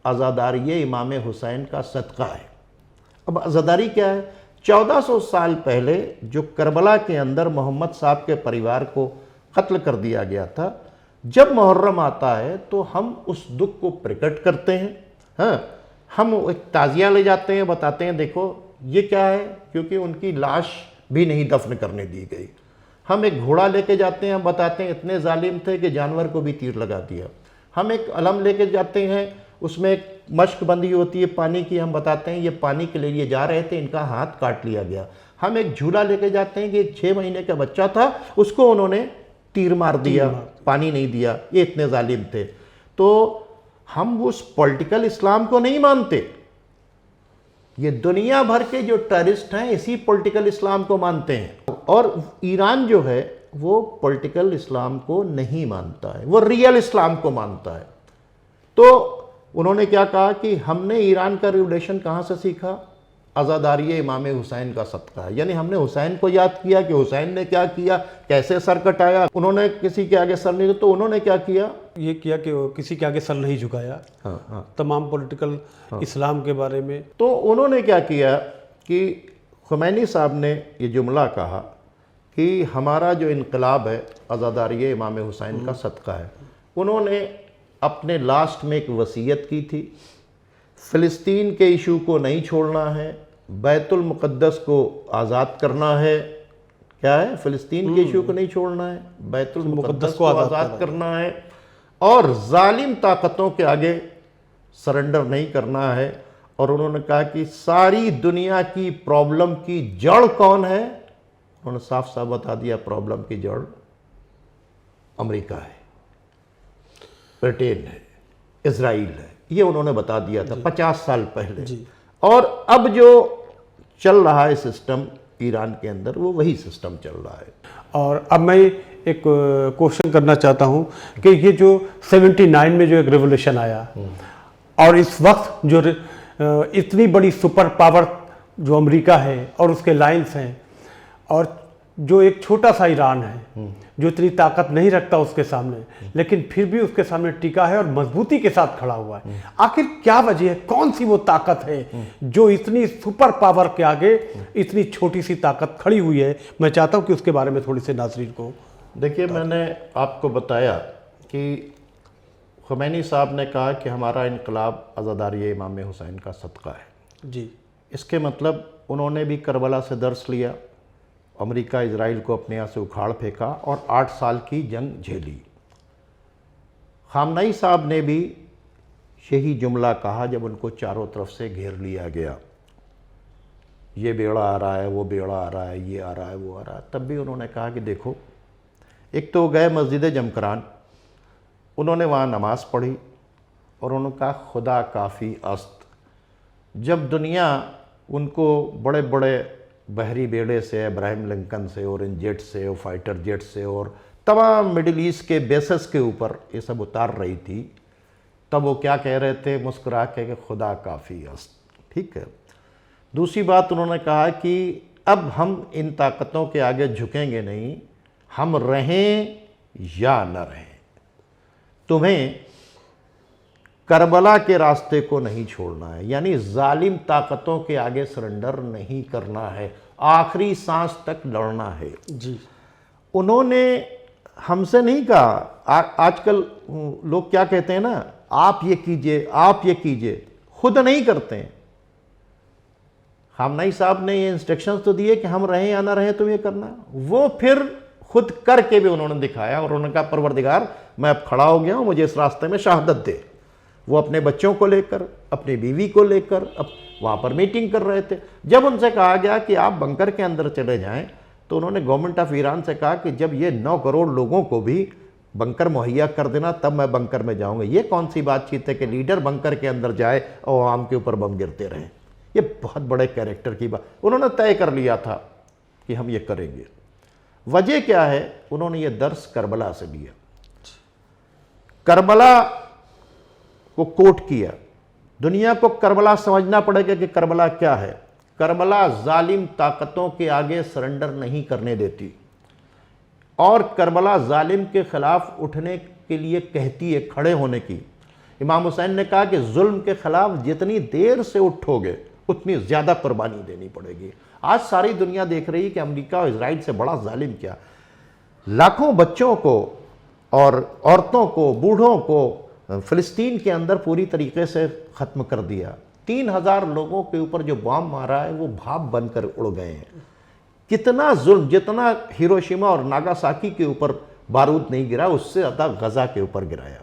आज़ादारी इमाम हुसैन का सदका है। अब आज़ादारी क्या है? 1400 साल पहले जो करबला के अंदर मोहम्मद साहब के परिवार को कत्ल कर दिया गया था, जब मुहर्रम आता है तो हम उस दुख को प्रकट करते हैं। हाँ, हम एक ताज़िया ले जाते हैं, बताते हैं देखो ये क्या है, क्योंकि उनकी लाश भी नहीं दफन करने दी गई। हम एक घोड़ा लेके जाते हैं, हम बताते हैं इतने जालिम थे कि जानवर को भी तीर लगा दिया। हम एक अलम लेके जाते हैं, उसमें एक मश्क बंदी होती है पानी की, हम बताते हैं ये पानी के लिए जा रहे थे, इनका हाथ काट लिया गया। हम एक झूला लेके जाते हैं कि एक 6 महीने का बच्चा था, उसको उन्होंने तीर मार दिया, पानी नहीं दिया, ये इतने जालिम थे। तो हम उस पॉलिटिकल इस्लाम को नहीं मानते। ये दुनिया भर के जो टेररिस्ट हैं इसी पॉलिटिकल इस्लाम को मानते हैं। और ईरान जो है वो पॉलिटिकल इस्लाम को नहीं मानता है, वो रियल इस्लाम को मानता है। तो उन्होंने क्या कहा कि हमने ईरान का रिवोल्यूशन कहाँ से सीखा? आज़ादारी इमाम हुसैन का सदका है। यानी हमने हुसैन को याद किया कि हुसैन ने क्या किया, कैसे सर कटाया। उन्होंने किसी के आगे सर नहीं, तो उन्होंने क्या किया? ये किया कि वो किसी के आगे सर नहीं झुकाया। हाँ। तमाम पॉलिटिकल इस्लाम के बारे में। तो उन्होंने क्या किया कि खुमैनी साहब ने ये जुमला कहा कि हमारा जो इनकलाब है आज़ादारी इमाम हुसैन का सदका है। उन्होंने अपने लास्ट में एक वसीयत की थी, फ़िलिस्तीन के इशू को नहीं छोड़ना है, बैतुल मुक़द्दस को आज़ाद करना है। क्या है? फ़िलिस्तीन के इशू को नहीं छोड़ना है, बैतुल मुक़द्दस को आज़ाद करना है, और जालिम ताकतों के आगे सरेंडर नहीं करना है। और उन्होंने कहा कि सारी दुनिया की प्रॉब्लम की जड़ कौन है? उन्होंने साफ साफ बता दिया, प्रॉब्लम की जड़ अमेरिका है, ब्रिटेन है, इजराइल है। ये उन्होंने बता दिया था 50 साल पहले। और अब जो चल रहा है सिस्टम ईरान के अंदर, वो वही सिस्टम चल रहा है। और अब मैं एक क्वेश्चन करना चाहता हूँ कि ये जो 79 में जो एक रेवोल्यूशन आया और इस वक्त जो इतनी बड़ी सुपर पावर जो अमेरिका है और उसके लाइन्स हैं, और जो एक छोटा सा ईरान है जो इतनी ताकत नहीं रखता उसके सामने, लेकिन फिर भी उसके सामने टिका है और मजबूती के साथ खड़ा हुआ है। आखिर क्या वजह है? कौन सी वो ताकत है जो इतनी सुपर पावर के आगे इतनी छोटी सी ताकत खड़ी हुई है? मैं चाहता हूं कि उसके बारे में थोड़ी सी नाज़रीन को। देखिए, मैंने आपको बताया कि खुमैनी साहब ने कहा कि हमारा इनकलाब आज़ादारी इमाम हुसैन का सदका है। जी, इसके मतलब उन्होंने भी करबला से दर्स लिया, अमेरिका इजराइल को अपने यहाँ से उखाड़ फेंका और 8 साल की जंग झेली। खामनाई साहब ने भी यही जुमला कहा जब उनको चारों तरफ से घेर लिया गया, ये बेड़ा आ रहा है, वो बेड़ा आ रहा है, ये आ रहा है, वो आ रहा है। तब भी उन्होंने कहा कि देखो, एक तो गए मस्जिद जमकरान, उन्होंने वहाँ नमाज़ पढ़ी और उन्होंने कहा खुदा काफ़ी अस्त। जब दुनिया उनको बड़े बड़े बहरी बेड़े से, इब्राहिम लिंकन से और इन जेट से और फाइटर जेट से और तमाम मिडिल ईस्ट के बेसिस के ऊपर ये सब उतार रही थी, तब वो क्या कह रहे थे मुस्कुरा के कि खुदा काफ़ी अस्त। ठीक है। दूसरी बात उन्होंने कहा कि अब हम इन ताकतों के आगे झुकेंगे नहीं, हम रहें या न रहें, तुम्हें करबला के रास्ते को नहीं छोड़ना है, यानी जालिम ताकतों के आगे सरेंडर नहीं करना है, आखिरी सांस तक लड़ना है। जी। उन्होंने हमसे नहीं कहा, आजकल लोग क्या कहते हैं ना, आप ये कीजिए, आप ये कीजिए, खुद नहीं करते हैं। खामनाई साहब ने ये इंस्ट्रक्शंस तो दिए कि हम रहें या ना रहें तो ये करना, वो फिर खुद करके भी उन्होंने दिखाया और उन्होंने कहा परवरदिगार मैं अब खड़ा हो गया हूं, मुझे इस रास्ते में शहादत दे। वो अपने बच्चों को लेकर, अपनी बीवी को लेकर अब वहाँ पर मीटिंग कर रहे थे। जब उनसे कहा गया कि आप बंकर के अंदर चले जाएं, तो उन्होंने गवर्नमेंट ऑफ ईरान से कहा कि जब ये 9 करोड़ लोगों को भी बंकर मुहैया कर देना तब मैं बंकर में जाऊँगा। ये कौन सी बातचीत है कि लीडर बंकर के अंदर जाए और आवाम के ऊपर बम गिरते रहें। ये बहुत बड़े कैरेक्टर की बात, उन्होंने तय कर लिया था कि हम ये करेंगे। वजह क्या है, उन्होंने ये दर्स करबला से लिया, करबला को कोट किया। दुनिया को करबला समझना पड़ेगा कि करबला क्या है। करबला जालिम ताकतों के आगे सरेंडर नहीं करने देती और करबला जालिम के खिलाफ उठने के लिए कहती है, खड़े होने की। इमाम हुसैन ने कहा कि जुल्म के खिलाफ जितनी देर से उठोगे उतनी ज़्यादा कुर्बानी देनी पड़ेगी। आज सारी दुनिया देख रही है कि अमेरिका और इजराइल से बड़ा जालिम क्या, लाखों बच्चों को और औरतों को, बूढ़ों को फ़िलिस्तीन के अंदर पूरी तरीके से ख़त्म कर दिया। 3000 लोगों के ऊपर जो बॉम्ब मारा है वो भाप बनकर उड़ गए हैं। कितना जुल्म, जितना हिरोशिमा और नागासाकी के ऊपर बारूद नहीं गिरा उससे ज़्यादा गज़ा के ऊपर गिराया।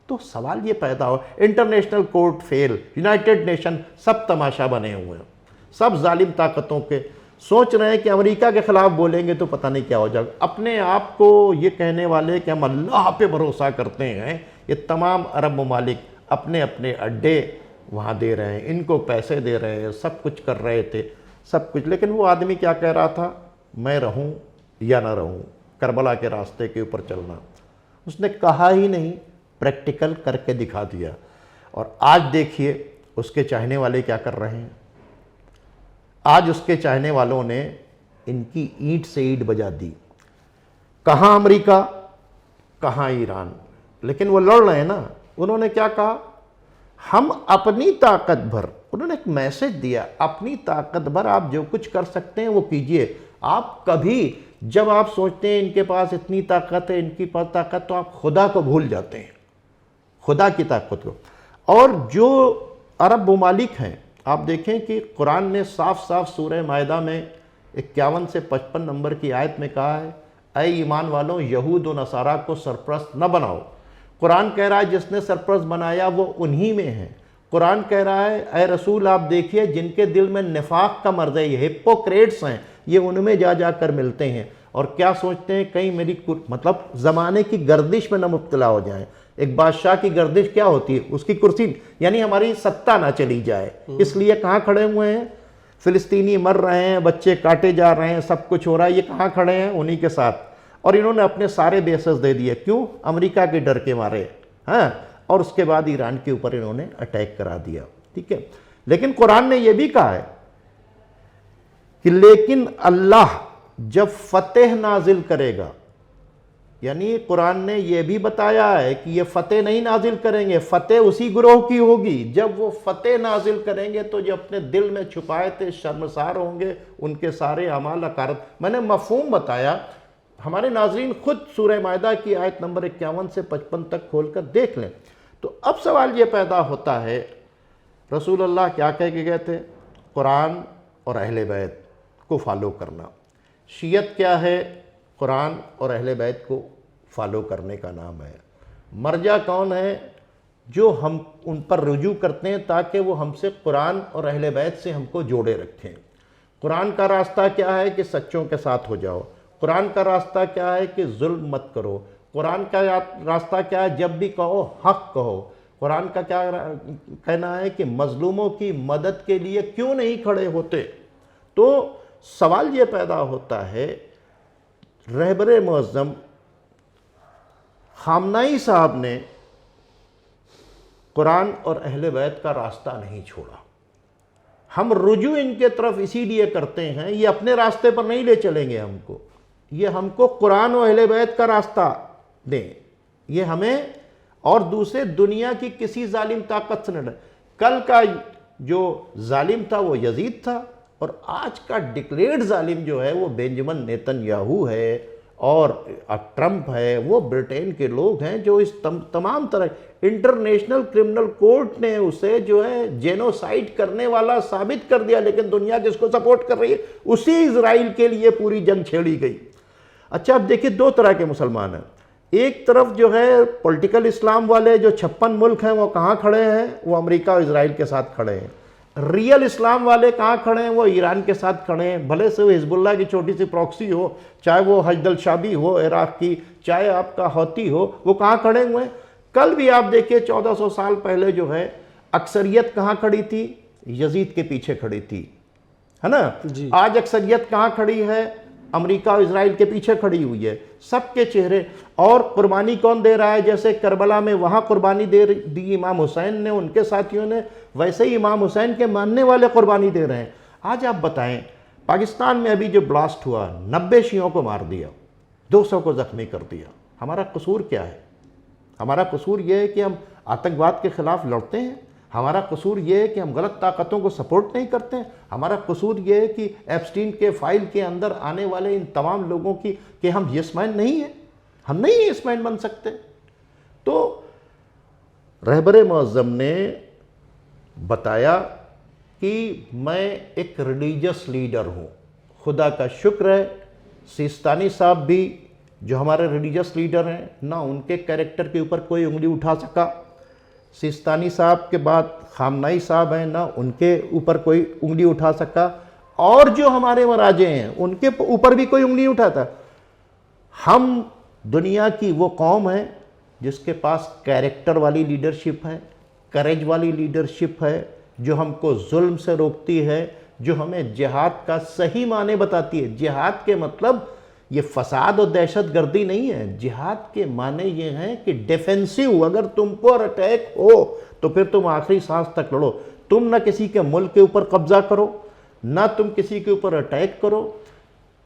तो सवाल ये पैदा हो, international court fail, United nation सब तमाशा बने हुए हैं, सब जालिम ताकतों के सोच रहे हैं कि अमेरिका के खिलाफ बोलेंगे तो पता नहीं क्या हो जाएगा। अपने आप को ये कहने वाले कि हम अल्लाह पे भरोसा करते हैं, ये तमाम अरब ममालिक अपने अपने अड्डे वहाँ दे रहे हैं, इनको पैसे दे रहे हैं, सब कुछ कर रहे थे, सब कुछ। लेकिन वो आदमी क्या कह रहा था, मैं रहूँ या ना रहूँ, करबला के रास्ते के ऊपर चलना। उसने कहा ही नहीं, प्रैक्टिकल करके दिखा दिया। और आज देखिए उसके चाहने वाले क्या कर रहे हैं। आज उसके चाहने वालों ने इनकी ईंट से ईंट बजा दी। कहाँ अमेरिका, कहाँ ईरान, लेकिन वो लड़ रहे हैं ना। उन्होंने क्या कहा, हम अपनी ताकत भर, उन्होंने एक मैसेज दिया, अपनी ताकत भर आप जो कुछ कर सकते हैं वो कीजिए। आप कभी जब आप सोचते हैं इनके पास इतनी ताकत है, इनके पास ताकत, तो आप खुदा को भूल जाते हैं, खुदा की ताकत को। और जो अरब ममालिक हैं, आप देखें कि कुरान ने साफ साफ सूरह मायदा में 51 से 55 नंबर की आयत में कहा है, ऐ ईमान वालों, यहूद और नसारा को सरप्रस्त न बनाओ। कुरान कह रहा है जिसने सरप्रस्त बनाया वो उन्हीं में है। कुरान कह रहा है, ऐ रसूल आप देखिए जिनके दिल में निफाक का मर्ज है, ये हिपोक्रेट्स हैं, ये उनमें जा जाकर मिलते हैं और क्या सोचते हैं कहीं मेरी मतलब ज़माने की गर्दिश में न मुब्तला हो जाए। एक बादशाह की गर्दिश क्या होती है, उसकी कुर्सी, यानी हमारी सत्ता ना चली जाए, इसलिए कहाँ खड़े हुए हैं, फिलिस्तीनी मर रहे हैं, बच्चे काटे जा रहे हैं, सब कुछ हो रहा है, ये कहाँ खड़े हैं, उन्हीं के साथ। और इन्होंने अपने सारे बेसेस दे दिए, क्यों, अमेरिका के डर के मारे, हाँ। और उसके बाद ईरान के ऊपर इन्होंने अटैक करा दिया, ठीक है। लेकिन कुरान ने यह भी कहा है कि लेकिन अल्लाह जब फतेह नाजिल करेगा, यानी कुरान ने यह भी बताया है कि ये फतेह नहीं नाजिल करेंगे, फतेह उसी ग्रोह की होगी। जब वो फतेह नाजिल करेंगे तो जो अपने दिल में छुपाए थे शर्मसार होंगे, उनके सारे अमाल अकारत। मैंने मफहूम बताया, हमारे नाजरीन खुद सूरह मायदा की आयत नंबर 51 से 55 तक खोलकर देख लें। तो अब सवाल ये पैदा होता है, रसूल अल्लाह क्या कह के गए थे, कुरान और अहले बैत को फॉलो करना। शियत क्या है, कुरान और अहले बैत को फॉलो करने का नाम है। मर्जा कौन है? जो हम उन पर रुजू करते हैं ताकि वो हमसे कुरान और अहले बैत से हमको जोड़े रखें। कुरान का रास्ता क्या है कि सच्चों के साथ हो जाओ। कुरान का रास्ता क्या है कि जुल्म मत करो। कुरान का रास्ता क्या है? जब भी कहो हक कहो। कुरान का क्या कहना है कि मजलूमों की मदद के लिए क्यों नहीं खड़े होते। तो सवाल ये पैदा होता है, रहबरे मुअज़्ज़म खामनाई साहब ने कुरान और अहले बैत का रास्ता नहीं छोड़ा। हम रुजू इनके तरफ इसीलिए करते हैं, ये अपने रास्ते पर नहीं ले चलेंगे हमको, ये हमको कुरान और अहले बैत का रास्ता दें, ये हमें और दूसरे दुनिया की किसी जालिम ताकत से न। कल का जो जालिम था वो यजीद था, और आज का डिक्लेयर्ड जालिम जो है वो बेंजामिन नेतन्याहू है और ट्रंप है। वो ब्रिटेन के लोग हैं जो इस तमाम तरह इंटरनेशनल क्रिमिनल कोर्ट ने उसे जो है जेनोसाइड करने वाला साबित कर दिया, लेकिन दुनिया किसको सपोर्ट कर रही है? उसी इजराइल के लिए पूरी जंग छेड़ी गई। अच्छा, अब देखिए दो तरह के मुसलमान हैं। एक तरफ जो है पॉलिटिकल इस्लाम वाले, जो 56 मुल्क हैं, वो कहाँ खड़े हैं? वो अमेरिका और इजराइल के साथ खड़े हैं। रियल इस्लाम वाले कहाँ खड़े हैं? वो ईरान के साथ खड़े हैं। भले से वो हिजबुल्लाह की छोटी सी प्रॉक्सी हो, चाहे वो हजदल शाबी हो इराक की, चाहे आपका हौती हो, वो कहाँ खड़े हुए हैं? कल भी आप देखिए 1400 साल पहले जो है अक्सरियत कहाँ खड़ी थी? यजीद के पीछे खड़ी थी, है ना। आज अक्सरियत कहाँ खड़ी है? अमेरिका और इजराइल के पीछे खड़ी हुई है। सबके चेहरे, और कुर्बानी कौन दे रहा है? जैसे करबला में वहाँ कुर्बानी दी इमाम हुसैन ने, उनके साथियों ने, वैसे ही इमाम हुसैन के मानने वाले कुर्बानी दे रहे हैं। आज आप बताएं, पाकिस्तान में अभी जो ब्लास्ट हुआ, 90 शियों को मार दिया, 200 को जख्मी कर दिया। हमारा कसूर क्या है? हमारा कसूर यह है कि हम आतंकवाद के खिलाफ लड़ते हैं। हमारा कसूर ये है कि हम गलत ताकतों को सपोर्ट नहीं करते हैं। हमारा कसूर ये है कि एप्स्टीन के फाइल के अंदर आने वाले इन तमाम लोगों की कि हम यस-मैन नहीं हैं, हम नहीं यस-मैन बन सकते। तो रहबरे मुअज़्ज़म ने बताया कि मैं एक रिलीजियस लीडर हूँ। खुदा का शुक्र है, सिस्तानी साहब भी जो हमारे रिलीजियस लीडर हैं, ना उनके कैरेक्टर के ऊपर कोई उंगली उठा सका। सिस्तानी साहब के बाद खामनाई साहब हैं, ना उनके ऊपर कोई उंगली उठा सका, और जो हमारे मराजे हैं उनके ऊपर भी कोई उंगली उठाता। हम दुनिया की वो कौम है जिसके पास कैरेक्टर वाली लीडरशिप है, करेज वाली लीडरशिप है, जो हमको जुल्म से रोकती है, जो हमें जिहाद का सही माने बताती है। जिहाद के मतलब ये फसाद और दहशत गर्दी नहीं है। जिहाद के माने ये हैं कि डिफेंसिव, अगर तुम पर अटैक हो तो फिर तुम आखिरी सांस तक लड़ो। तुम ना किसी के मुल्क के ऊपर कब्जा करो, ना तुम किसी के ऊपर अटैक करो,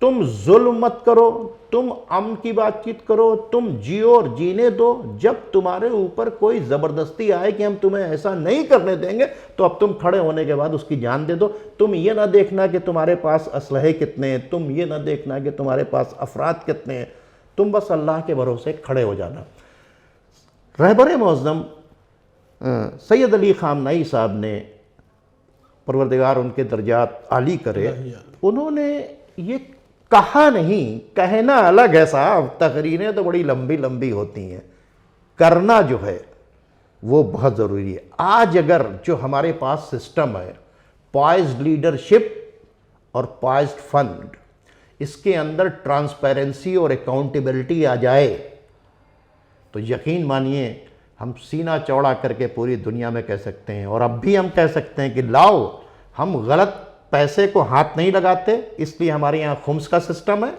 तुम जुल्म मत करो, तुम अमन की बातचीत करो, तुम जियो और जीने दो। जब तुम्हारे ऊपर कोई ज़बरदस्ती आए कि हम तुम्हें ऐसा नहीं करने देंगे, तो अब तुम खड़े होने के बाद उसकी जान दे दो। तुम ये ना देखना कि तुम्हारे पास असलहे कितने हैं, तुम ये ना देखना कि तुम्हारे पास अफराद कितने हैं, तुम बस अल्लाह के भरोसे खड़े हो जाना। रहबर मुअज़्ज़म सैयद अली खामनाई साहब ने, परवरदिगार उनके दर्जात आली करे, उन्होंने ये कहा नहीं, कहना अलग है साहब, तकरीरें तो बड़ी लंबी लंबी होती हैं, करना जो है वो बहुत ज़रूरी है। आज अगर जो हमारे पास सिस्टम है, पॉइज्ड लीडरशिप और पॉइज्ड फंड, इसके अंदर ट्रांसपेरेंसी और अकाउंटेबिलिटी आ जाए तो यकीन मानिए हम सीना चौड़ा करके पूरी दुनिया में कह सकते हैं, और अब भी हम कह सकते हैं कि लाओ, हम गलत पैसे को हाथ नहीं लगाते, इसलिए हमारे यहाँ खुम्स का सिस्टम है।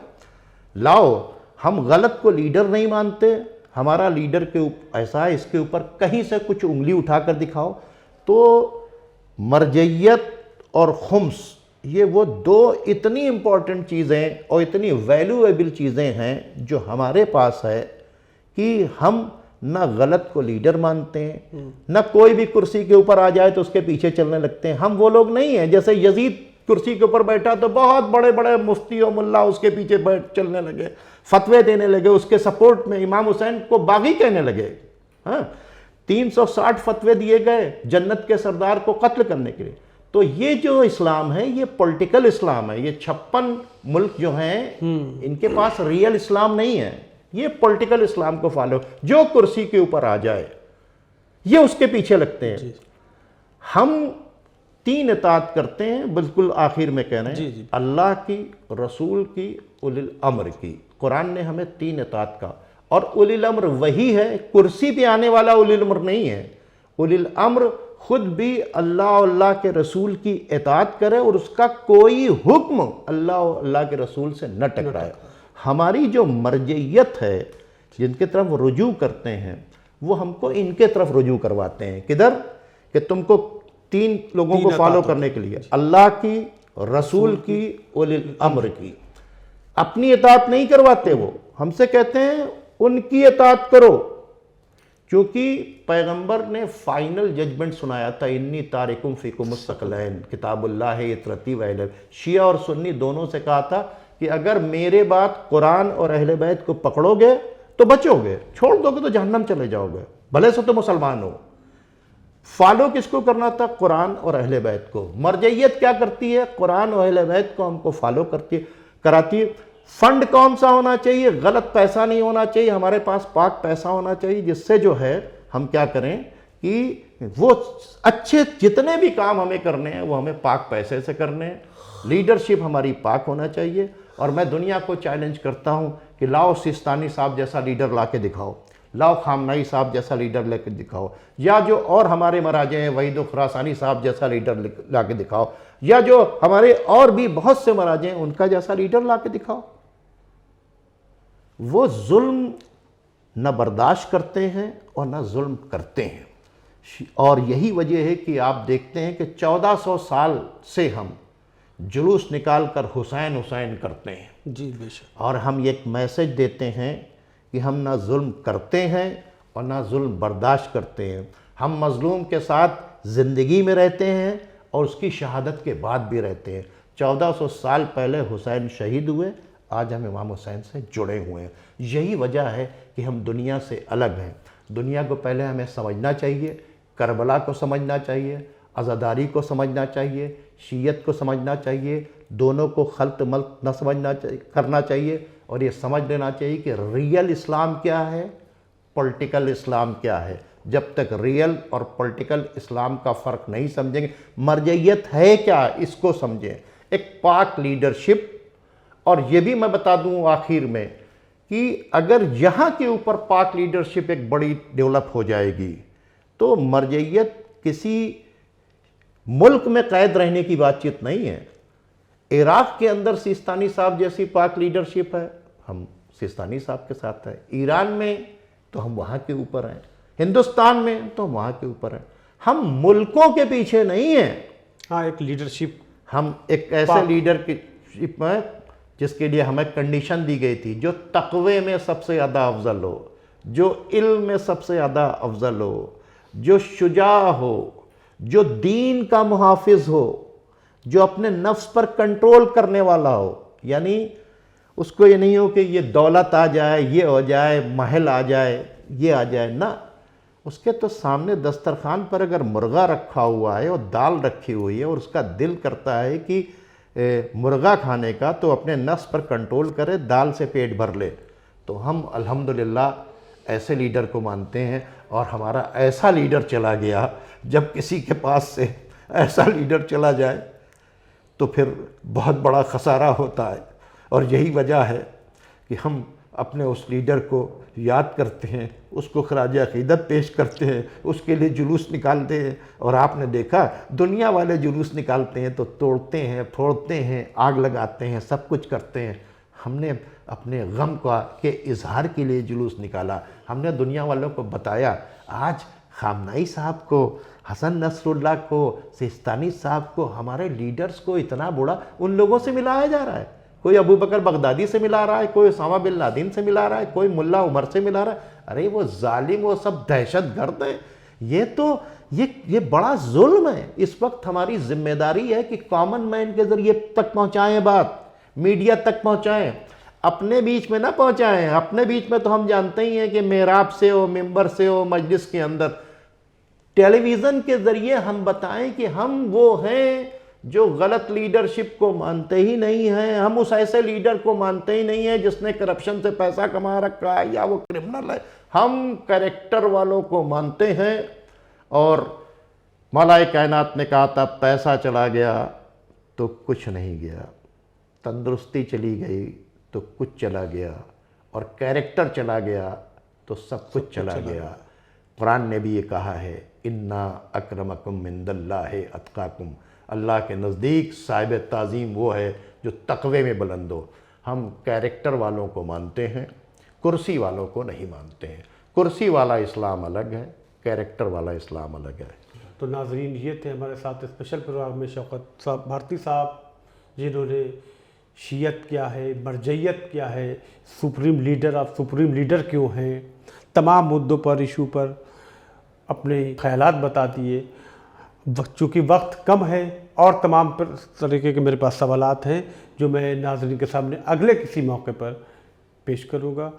लाओ, हम गलत को लीडर नहीं मानते, हमारा लीडर के ऐसा है, इसके ऊपर कहीं से कुछ उंगली उठाकर दिखाओ। तो मरजइयत और खुम्स, ये वो दो इतनी इम्पॉर्टेंट चीज़ें और इतनी वैल्यूएबल चीज़ें हैं जो हमारे पास है कि हम ना गलत को लीडर मानते हैं, ना कोई भी कुर्सी के ऊपर आ जाए तो उसके पीछे चलने लगते हैं। हम वो लोग नहीं हैं जैसे यजीद कुर्सी के ऊपर बैठा तो बहुत बड़े बड़े मुफ्ती और मुल्ला उसके पीछे बैठ चलने लगे, फतवे देने लगे, उसके सपोर्ट में इमाम हुसैन को बागी कहने लगे। हाँ, 360 फतवे दिए गए जन्नत के सरदार को कत्ल करने के लिए। तो ये जो इस्लाम है ये पॉलिटिकल इस्लाम है। ये 56 मुल्क जो हैं इनके पास रियल इस्लाम नहीं है, ये पॉलिटिकल इस्लाम को फॉलो, जो कुर्सी के ऊपर आ जाए ये उसके पीछे लगते हैं। हम 3 इताअत करते हैं, बिल्कुल आखिर में कह रहे हैं, अल्लाह की, रसूल की, उलिल अम्र की। कुरान ने हमें 3 इताअत का, और उलिल अम्र वही है, कुर्सी पे आने वाला उलिल अम्र नहीं है। उलिल अम्र खुद भी अल्लाह और अल्लाह के रसूल की इताअत करे और उसका कोई हुक्म अल्लाह और अल्लाह के रसूल से न टकराए। हमारी जो मर्जियत है, जिनके तरफ रुजू करते हैं, वो हमको इनके तरफ रुजू करवाते हैं। किधर? कि तुमको 3 लोगों को फॉलो करने के लिए, अल्लाह की, रसूल की, उलिल अम्र की। अपनी इताअत नहीं करवाते, वो हमसे कहते हैं उनकी इताअत करो, क्योंकि पैगंबर ने फाइनल जजमेंट सुनाया था, इन्नी तारिकुम फीकुम सकलैन किताबुल्लाह इतरती व इलैहि। शिया और सुन्नी दोनों से कहा था कि अगर मेरे बात कुरान और अहले बैत को पकड़ोगे तो बचोगे, छोड़ दोगे तो जहन्नम चले जाओगे, भले से तो मुसलमान हो। फॉलो किसको करना था? कुरान और अहले बैत को। मर्जियत क्या करती है? कुरान और अहले बैत को हमको फॉलो कराती है। फंड कौन सा होना चाहिए? गलत पैसा नहीं होना चाहिए, हमारे पास पाक पैसा होना चाहिए, जिससे जो है हम क्या करें कि वो अच्छे जितने भी काम हमें करने हैं वो हमें पाक पैसे से करने हैं। लीडरशिप हमारी पाक होना चाहिए। और मैं दुनिया को चैलेंज करता हूं कि लाओ सिस्तानी साहब जैसा लीडर ला के दिखाओ, लाओ खामनाई साहब जैसा लीडर लेकर दिखाओ, या जो और हमारे महाराजे हैं वहीद खुरासानी साहब जैसा लीडर ला के दिखाओ, या जो हमारे और भी बहुत से महाराजे हैं उनका जैसा लीडर ला के दिखाओ। वो जुल्म न बर्दाश्त करते हैं और न जुल्म करते हैं। और यही वजह है कि आप देखते हैं कि 1400 साल से हम जुलूस निकाल कर हुसैन हुसैन करते हैं। जी बेशक। और हम एक मैसेज देते हैं कि हम ना जुल्म करते हैं और ना जुल्म बर्दाश्त करते हैं। हम मजलूम के साथ ज़िंदगी में रहते हैं और उसकी शहादत के बाद भी रहते हैं। 1400 साल पहले हुसैन शहीद हुए, आज हम इमाम हुसैन से जुड़े हुए हैं। यही वजह है कि हम दुनिया से अलग हैं। दुनिया को पहले हमें समझना चाहिए, करबला को समझना चाहिए, अज़ादारी को समझना चाहिए, शीयत को समझना चाहिए, दोनों को खल्त मल्त न समझना करना चाहिए, और ये समझ लेना चाहिए कि रियल इस्लाम क्या है, पॉलिटिकल इस्लाम क्या है। जब तक रियल और पॉलिटिकल इस्लाम का फ़र्क नहीं समझेंगे, मर्जियत है क्या इसको समझें, एक पाक लीडरशिप। और ये भी मैं बता दूं आखिर में कि अगर यहाँ के ऊपर पाक लीडरशिप एक बड़ी डेवलप हो जाएगी तो मर्जियत किसी मुल्क में कैद रहने की बातचीत नहीं है। इराक़ के अंदर सिस्तानी साहब जैसी पाक लीडरशिप है, हम सिस्तानी साहब के साथ हैं। ईरान में तो हम वहाँ के ऊपर हैं, हिंदुस्तान में तो हम वहाँ के ऊपर हैं। हम मुल्कों के पीछे नहीं हैं। हाँ, एक लीडरशिप, हम एक ऐसे लीडरशिप में जिसके लिए हमें कंडीशन दी गई थी, जो तक़वे में सबसे ज़्यादा अफजल हो, जो इल्म में सबसे ज़्यादा अफजल हो, जो शुजा हो, जो दीन का मुहाफिज हो, जो अपने नफ्स पर कंट्रोल करने वाला हो। यानी उसको ये नहीं हो कि ये दौलत आ जाए, ये हो जाए, महल आ जाए, ये आ जाए ना। उसके तो सामने दस्तरखान पर अगर मुर्गा रखा हुआ है और दाल रखी हुई है और उसका दिल करता है कि मुर्गा खाने का, तो अपने नफ्स पर कंट्रोल करे, दाल से पेट भर ले। तो हम अल्हम्दुलिल्लाह ऐसे लीडर को मानते हैं। और हमारा ऐसा लीडर चला गया, जब किसी के पास से ऐसा लीडर चला जाए तो फिर बहुत बड़ा खसारा होता है। और यही वजह है कि हम अपने उस लीडर को याद करते हैं, उसको खराज अक़ीदत पेश करते हैं, उसके लिए जुलूस निकालते हैं। और आपने देखा दुनिया वाले जुलूस निकालते हैं तो तोड़ते हैं, फोड़ते हैं, आग लगाते हैं, सब कुछ करते हैं। हमने अपने गम के इजहार के लिए जुलूस निकाला। हमने दुनिया वालों को बताया। आज खामनाई साहब को, हसन नसरुल्लाह को, सिस्तानी साहब को, हमारे लीडर्स को इतना बुरा उन लोगों से मिलाया जा रहा है। कोई अबू बकर बगदादी से मिला रहा है, कोई उसामा बिन लादेन से मिला रहा है, कोई मुल्ला उमर से मिला रहा है। अरे वो जालिम, वो सब दहशतगर्द हैं। ये तो ये बड़ा जुल्म है। इस वक्त हमारी जिम्मेदारी है कि कॉमन मैन के जरिए तक पहुँचाएँ बात, मीडिया तक पहुँचाएँ, अपने बीच में ना पहुँचाएँ। अपने बीच में तो हम जानते ही हैं कि मेहराब से हो, मिंबर से हो, मजलिस के अंदर। टेलीविज़न के ज़रिए हम बताएं कि हम वो हैं जो गलत लीडरशिप को मानते ही नहीं हैं। हम उस ऐसे लीडर को मानते ही नहीं है जिसने करप्शन से पैसा कमा रखा है या वो क्रिमिनल है। हम कैरेक्टर वालों को मानते हैं। और मौलाए कायनात ने कहा था, पैसा चला गया तो कुछ नहीं गया, तंदुरुस्ती चली गई तो कुछ चला गया, और कैरेक्टर चला गया तो सब कुछ चला गया। कुरान ने भी ये कहा है, इन्ना अक्रमकुम इंदल्लाहि अतकाकुम, अल्लाह के नज़दीक साहिब ताज़ीम वो है जो तकवे में बुलंद हो। हम कैरेक्टर वालों को मानते हैं, कुर्सी वालों को नहीं मानते हैं। कुर्सी वाला इस्लाम अलग है, कैरेक्टर वाला इस्लाम अलग है। तो नाजरीन, ये थे हमारे साथ स्पेशल प्रोग्राम में शौकत साहब भारती साहब, जिन्होंने शीयत क्या है, मरजैयत क्या है, सुप्रीम लीडर, आप सुप्रीम लीडर क्यों हैं, तमाम मुद्दों पर, इशू पर अपने ख्यालात बता दिए। चूँकि वक्त कम है और तमाम तरीके के मेरे पास सवालात हैं जो मैं नाज़रीन के सामने अगले किसी मौके पर पेश करूँगा।